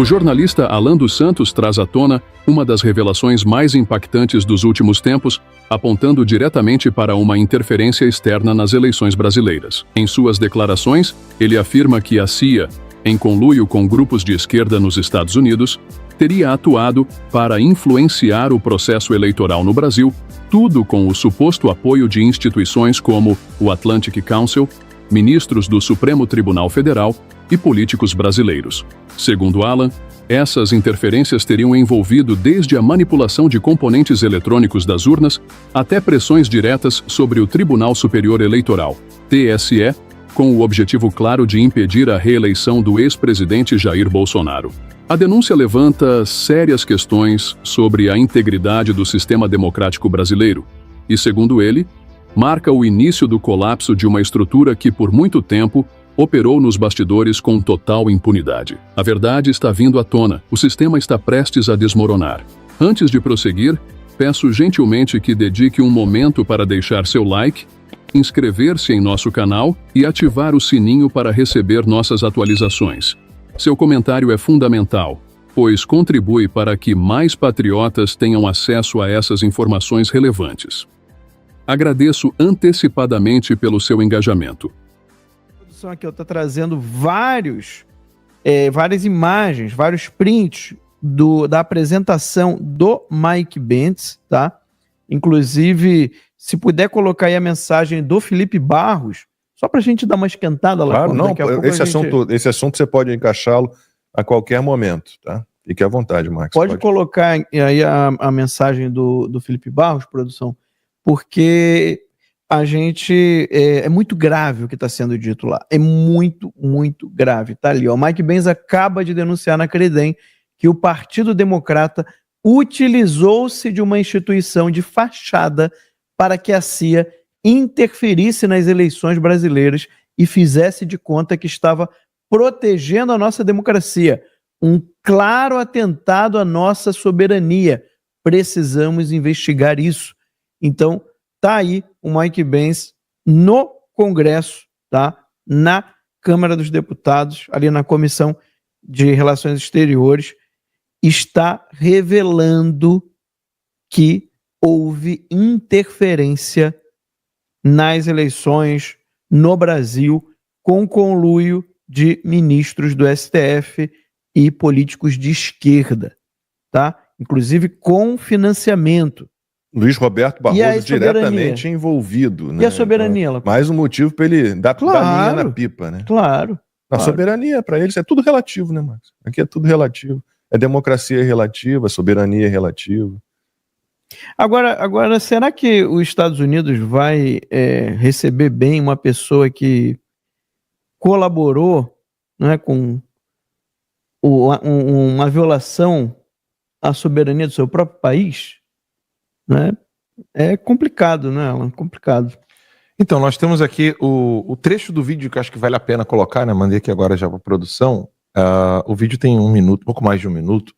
O jornalista Alan dos Santos traz à tona uma das revelações mais impactantes dos últimos tempos, apontando diretamente para uma interferência externa nas eleições brasileiras. Em suas declarações, ele afirma que a CIA, em conluio com grupos de esquerda nos Estados Unidos, teria atuado para influenciar o processo eleitoral no Brasil, tudo com o suposto apoio de instituições como o Atlantic Council, ministros do Supremo Tribunal Federal e políticos brasileiros. Segundo Alan, essas interferências teriam envolvido desde a manipulação de componentes eletrônicos das urnas até pressões diretas sobre o Tribunal Superior Eleitoral, TSE, com o objetivo claro de impedir a reeleição do ex-presidente Jair Bolsonaro. A denúncia levanta sérias questões sobre a integridade do sistema democrático brasileiro e, segundo ele, marca o início do colapso de uma estrutura que, por muito tempo, operou nos bastidores com total impunidade. A verdade está vindo à tona, o sistema está prestes a desmoronar. Antes de prosseguir, peço gentilmente que dedique um momento para deixar seu like, inscrever-se em nosso canal e ativar o sininho para receber nossas atualizações. Seu comentário é fundamental, pois contribui para que mais patriotas tenham acesso a essas informações relevantes. Agradeço antecipadamente pelo seu engajamento. A produção aqui está trazendo várias imagens, vários prints da apresentação do Mike Pence, tá? Inclusive, se puder colocar aí a mensagem do Felipe Barros, só para a gente dar uma esquentada lá. Claro, não, esse assunto você pode encaixá-lo a qualquer momento, tá? Fique à vontade, Max. Pode colocar aí a mensagem do Felipe Barros, produção, porque a gente... É muito grave o que está sendo dito lá. É muito, muito grave. Tá ali, ó. O Mike Pence acaba de denunciar na Credem que o Partido Democrata utilizou-se de uma instituição de fachada para que a CIA interferisse nas eleições brasileiras e fizesse de conta que estava protegendo a nossa democracia. Um claro atentado à nossa soberania. Precisamos investigar isso. Então, tá aí o Mike Pence no Congresso, tá? Na Câmara dos Deputados, ali na Comissão de Relações Exteriores, está revelando que houve interferência nas eleições no Brasil com conluio de ministros do STF e políticos de esquerda, tá? Inclusive com financiamento. Luiz Roberto Barroso diretamente envolvido, né? E a soberania? Então, mais um motivo para ele dar linha na pipa, né? Claro. A soberania, para eles, é tudo relativo, né, Max? Aqui é tudo relativo. A democracia é relativa, a soberania é relativa. Agora, será que os Estados Unidos vai receber bem uma pessoa que colaborou, né, com uma violação à soberania do seu próprio país? Né? É complicado, né, Alan? Complicado. Então, nós temos aqui o trecho do vídeo que eu acho que vale a pena colocar, né? Mandei aqui agora já para a produção. O vídeo tem 1 minuto, pouco mais de 1 minuto,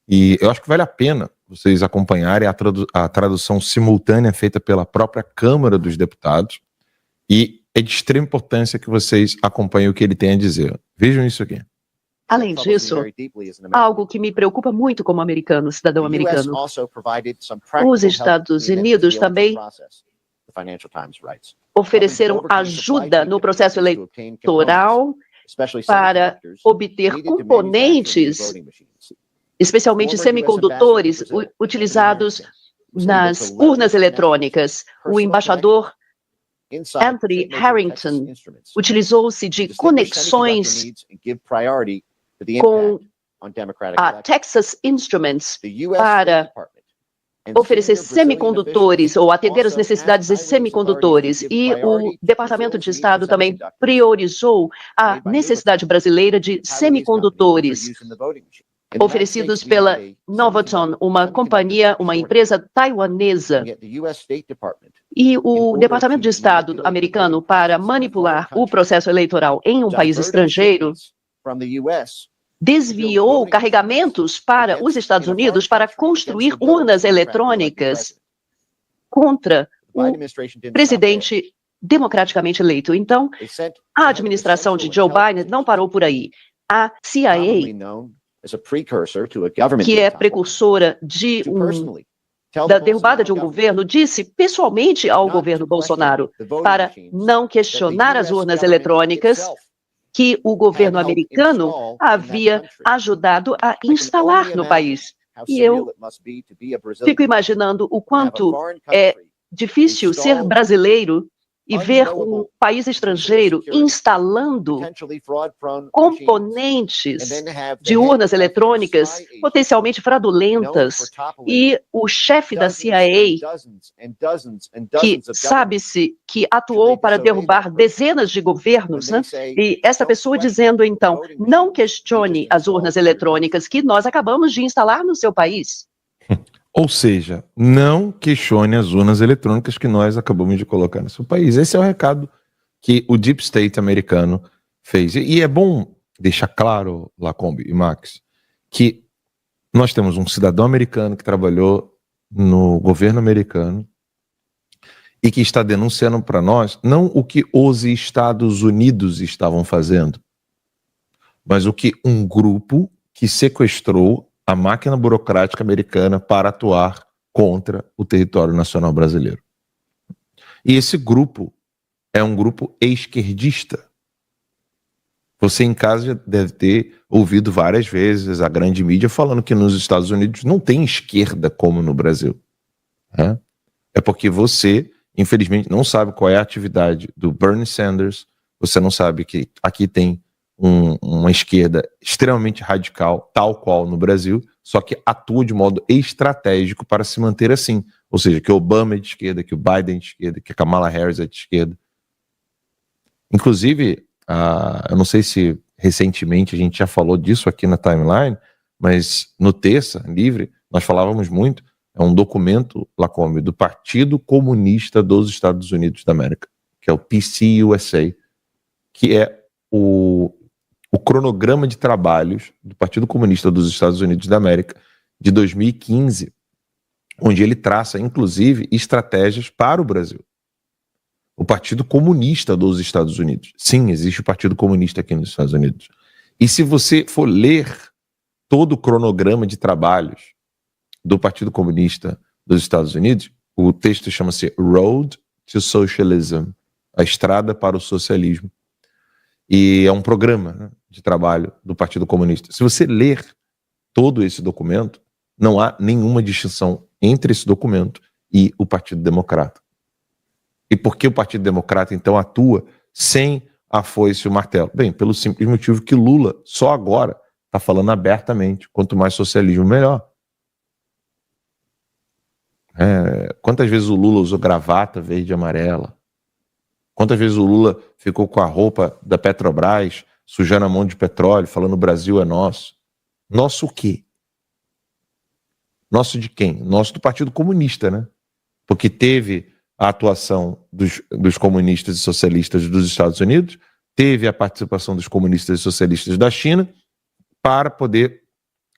e eu acho que vale a pena vocês acompanharem a tradução simultânea feita pela própria Câmara dos Deputados, e é de extrema importância que vocês acompanhem o que ele tem a dizer. Vejam isso aqui. Além disso, algo que me preocupa muito como americano, cidadão americano, os Estados Unidos também ofereceram ajuda no processo eleitoral para obter componentes, especialmente semicondutores, utilizados nas urnas eletrônicas. O embaixador Anthony Harrington utilizou-se de conexões com a Texas Instruments para oferecer semicondutores ou atender às necessidades de semicondutores. E o Departamento de Estado também priorizou a necessidade brasileira de semicondutores oferecidos pela Novaton, uma empresa taiwanesa. E o Departamento de Estado americano, para manipular o processo eleitoral em um país estrangeiro, desviou carregamentos para os Estados Unidos para construir urnas eletrônicas contra o presidente democraticamente eleito. Então, a administração de Joe Biden não parou por aí. A CIA que é precursora da derrubada de um governo, disse pessoalmente ao governo Bolsonaro para não questionar as urnas eletrônicas que o governo americano havia ajudado a instalar no país. E eu fico imaginando o quanto é difícil ser brasileiro e ver um país estrangeiro instalando componentes de urnas eletrônicas potencialmente fraudulentas e o chefe da CIA, que sabe-se que atuou para derrubar dezenas de governos, né? E essa pessoa dizendo, então, não questione as urnas eletrônicas que nós acabamos de instalar no seu país. Ou seja, não questione as urnas eletrônicas que nós acabamos de colocar no seu país. Esse é o recado que o Deep State americano fez. E é bom deixar claro, Lacombe e Max, que nós temos um cidadão americano que trabalhou no governo americano e que está denunciando para nós não o que os Estados Unidos estavam fazendo, mas o que um grupo que sequestrou a máquina burocrática americana para atuar contra o território nacional brasileiro. E esse grupo é um grupo esquerdista. Você em casa já deve ter ouvido várias vezes a grande mídia falando que nos Estados Unidos não tem esquerda como no Brasil. É porque você, infelizmente, não sabe qual é a atividade do Bernie Sanders, você não sabe que aqui tem uma esquerda extremamente radical, tal qual no Brasil, só que atua de modo estratégico para se manter assim. Ou seja, que o Obama é de esquerda, que o Biden é de esquerda, que a Kamala Harris é de esquerda. Inclusive, eu não sei se recentemente a gente já falou disso aqui na timeline, mas no Terça Livre nós falávamos muito, é um documento, Lacombe, do Partido Comunista dos Estados Unidos da América, que é o PCUSA, que é o cronograma de trabalhos do Partido Comunista dos Estados Unidos da América de 2015, onde ele traça, inclusive, estratégias para o Brasil. O Partido Comunista dos Estados Unidos. Sim, existe o Partido Comunista aqui nos Estados Unidos. E se você for ler todo o cronograma de trabalhos do Partido Comunista dos Estados Unidos, o texto chama-se Road to Socialism, a estrada para o socialismo. E é um programa, né, de trabalho do Partido Comunista. Se você ler todo esse documento, não há nenhuma distinção entre esse documento e o Partido Democrata. E por que o Partido Democrata, então, atua sem a foice e o martelo? Bem, pelo simples motivo que Lula, só agora, está falando abertamente, quanto mais socialismo, melhor. Quantas vezes o Lula usou gravata verde e amarela? Quantas vezes o Lula ficou com a roupa da Petrobras, sujando a mão de petróleo, falando o Brasil é nosso? Nosso o quê? Nosso de quem? Nosso do Partido Comunista, né? Porque teve a atuação dos comunistas e socialistas dos Estados Unidos, teve a participação dos comunistas e socialistas da China para poder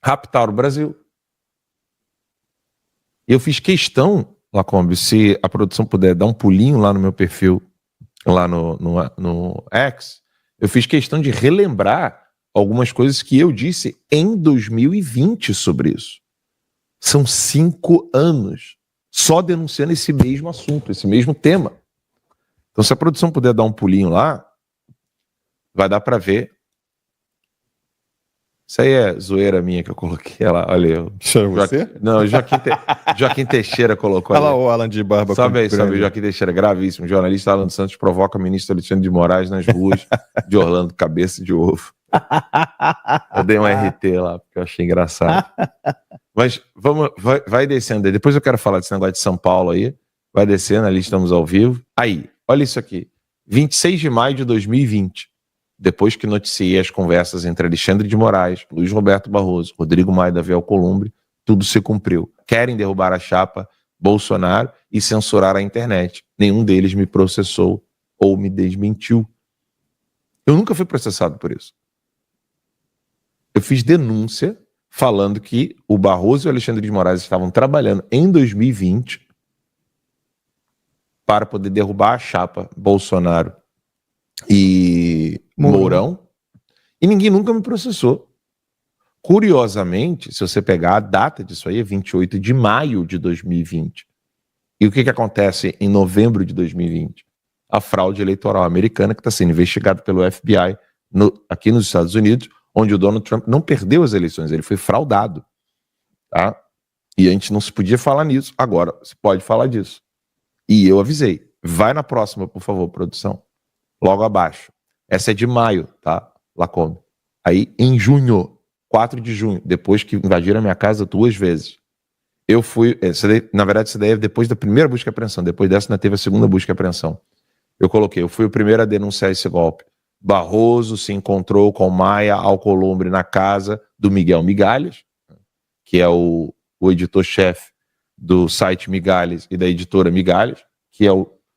raptar o Brasil. Eu fiz questão, Lacombe, se a produção puder dar um pulinho lá no meu perfil, lá no X, eu fiz questão de relembrar algumas coisas que eu disse em 2020 sobre isso. São 5 anos só denunciando esse mesmo assunto, esse mesmo tema. Então, se a produção puder dar um pulinho lá, vai dar para ver. Isso aí é zoeira minha que eu coloquei. Olha eu. Você? Não, Joaquim Teixeira colocou. Olha lá o Alan de Barba. Sabe o Joaquim Teixeira, gravíssimo. Jornalista Alan dos Santos provoca o ministro Alexandre de Moraes nas ruas de Orlando, cabeça de ovo. Eu dei um RT lá, porque eu achei engraçado. Mas vai descendo aí. Depois eu quero falar desse negócio de São Paulo aí. Vai descendo, ali estamos ao vivo. Aí, olha isso aqui. 26 de maio de 2020. Depois que noticiei as conversas entre Alexandre de Moraes, Luiz Roberto Barroso, Rodrigo Maia e Davi Alcolumbre, tudo se cumpriu. Querem derrubar a chapa Bolsonaro e censurar a internet. Nenhum deles me processou ou me desmentiu. Eu nunca fui processado por isso. Eu fiz denúncia falando que o Barroso e o Alexandre de Moraes estavam trabalhando em 2020 para poder derrubar a chapa Bolsonaro e Mourão, e ninguém nunca me processou. Curiosamente, se você pegar a data disso aí, é 28 de maio de 2020. E o que acontece em novembro de 2020? A fraude eleitoral americana que está sendo investigada pelo FBI aqui nos Estados Unidos, onde o Donald Trump não perdeu as eleições, ele foi fraudado. Tá? E a gente não se podia falar nisso, agora se pode falar disso. E eu avisei, vai na próxima, por favor, produção. Logo abaixo. Essa é de maio, tá? Lacombe. Aí, em junho, 4 de junho, depois que invadiram a minha casa 2 vezes, eu fui... na verdade, isso daí é depois da primeira busca e apreensão. Depois dessa, ainda teve a segunda busca e apreensão. Eu fui o primeiro a denunciar esse golpe. Barroso se encontrou com Maia Alcolumbre na casa do Miguel Migalhas, que é o editor-chefe do site Migalhas e da editora Migalhas, que é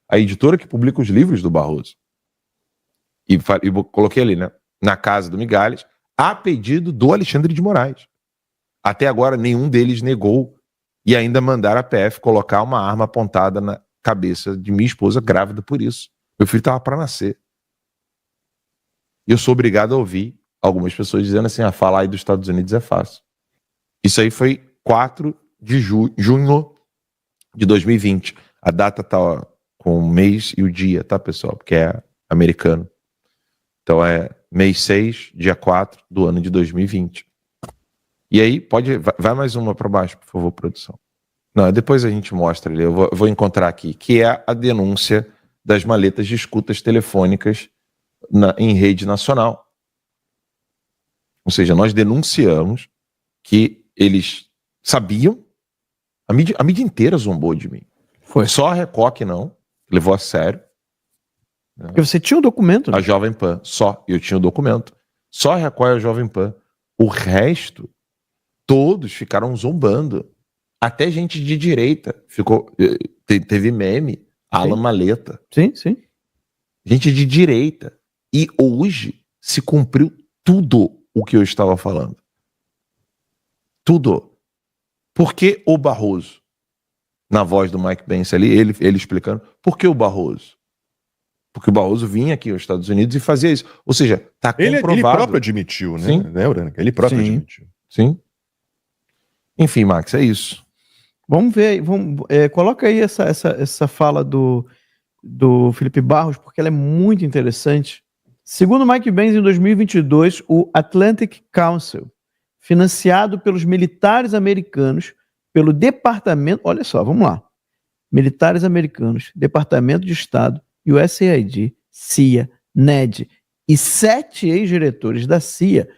a editora que publica os livros do Barroso. E coloquei ali, né? Na casa do Migalhas, a pedido do Alexandre de Moraes. Até agora, nenhum deles negou e ainda mandaram a PF colocar uma arma apontada na cabeça de minha esposa grávida por isso. Meu filho estava para nascer. E eu sou obrigado a ouvir algumas pessoas dizendo assim, falar aí dos Estados Unidos é fácil. Isso aí foi 4 de junho de 2020. A data tá com o mês e o dia, tá, pessoal? Porque é americano. Então é mês 6, dia 4 do ano de 2020. E aí, vai mais uma para baixo, por favor, produção. Não, depois a gente mostra ali, eu vou encontrar aqui, que é a denúncia das maletas de escutas telefônicas em rede nacional. Ou seja, nós denunciamos que eles sabiam, a mídia inteira zombou de mim. Foi só a Record que não, levou a sério. Porque você tinha o documento. A Jovem Pan, eu tinha o documento. Só a Record e a Jovem Pan. O resto, todos ficaram zombando. Até gente de direita teve meme, Alan Maleta. Sim, sim. Gente de direita. E hoje se cumpriu tudo o que eu estava falando. Tudo. Por que o Barroso? Na voz do Mike Pence ali, ele explicando. Por que o Barroso? Porque o Barroso vinha aqui aos Estados Unidos e fazia isso. Ou seja, está comprovado. Ele próprio admitiu, né? Sim. Né, Urânica? Ele próprio admitiu. Sim. Enfim, Max, é isso. Vamos ver, coloca aí essa fala do Felipe Barros, porque ela é muito interessante. Segundo Mike Pence, em 2022, o Atlantic Council, financiado pelos militares americanos, pelo Departamento... Olha só, vamos lá. Militares americanos, Departamento de Estado, USAID, CIA, NED e 7 ex-diretores da CIA,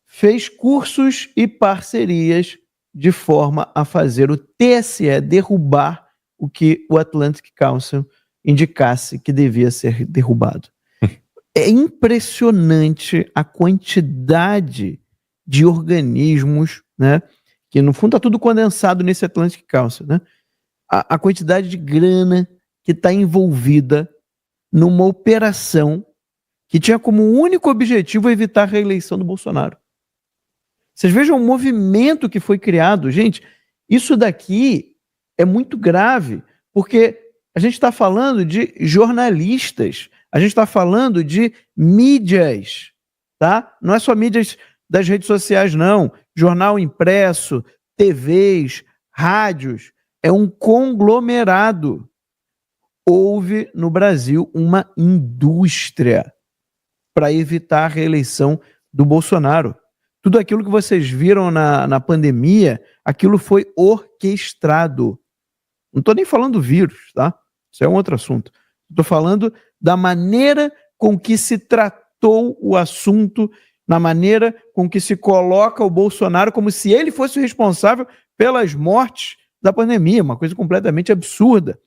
fez cursos e parcerias de forma a fazer o TSE derrubar o que o Atlantic Council indicasse que devia ser derrubado. É impressionante a quantidade de organismos, né, que no fundo está tudo condensado nesse Atlantic Council, né? A quantidade de grana que está envolvida numa operação que tinha como único objetivo evitar a reeleição do Bolsonaro. Vocês vejam o movimento que foi criado. Gente, isso daqui é muito grave, porque a gente está falando de jornalistas, a gente está falando de mídias, tá? Não é só mídias das redes sociais, não. Jornal impresso, TVs, rádios, é um conglomerado. Houve no Brasil uma indústria para evitar a reeleição do Bolsonaro. Tudo aquilo que vocês viram na pandemia, aquilo foi orquestrado. Não estou nem falando do vírus, tá? Isso é um outro assunto. Estou falando da maneira com que se tratou o assunto, na maneira com que se coloca o Bolsonaro como se ele fosse o responsável pelas mortes da pandemia, uma coisa completamente absurda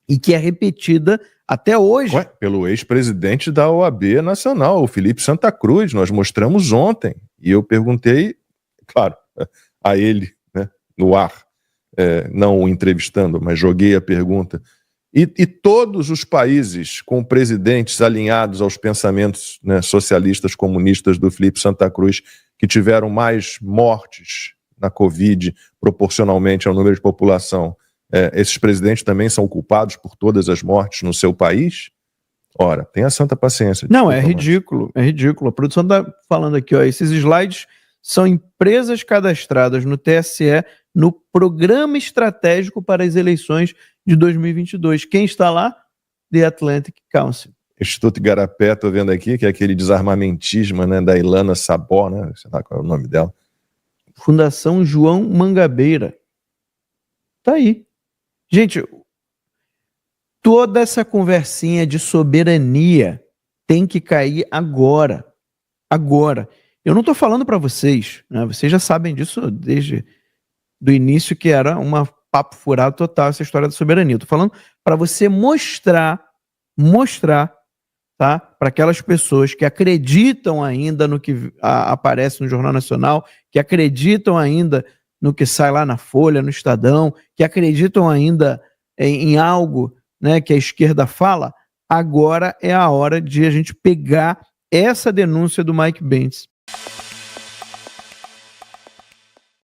e que é repetida até hoje. Pelo ex-presidente da OAB Nacional, o Felipe Santa Cruz, nós mostramos ontem, e eu perguntei, claro, a ele, né, no ar, não o entrevistando, mas joguei a pergunta, e todos os países com presidentes alinhados aos pensamentos, né, socialistas comunistas do Felipe Santa Cruz, que tiveram mais mortes na Covid proporcionalmente ao número de população, esses presidentes também são culpados por todas as mortes no seu país? Ora, tenha santa paciência. Não, é ridículo, é ridículo. A produção está falando aqui, ó, esses slides são empresas cadastradas no TSE no Programa Estratégico para as Eleições de 2022. Quem está lá? The Atlantic Council. Instituto Igarapé, estou vendo aqui, que é aquele desarmamentismo, né, da Ilana Sabó, né? Sei lá qual é o nome dela. Fundação João Mangabeira. Tá aí. Gente, toda essa conversinha de soberania tem que cair agora. Agora. Eu não estou falando para vocês, né? Vocês já sabem disso desde do início, que era uma papo furado total essa história da soberania. Eu tô falando para você mostrar, tá? Para aquelas pessoas que acreditam ainda no que aparece no Jornal Nacional, que acreditam ainda no que sai lá na Folha, no Estadão, que acreditam ainda em algo, né, que a esquerda fala. Agora é a hora de a gente pegar essa denúncia do Mike Bentz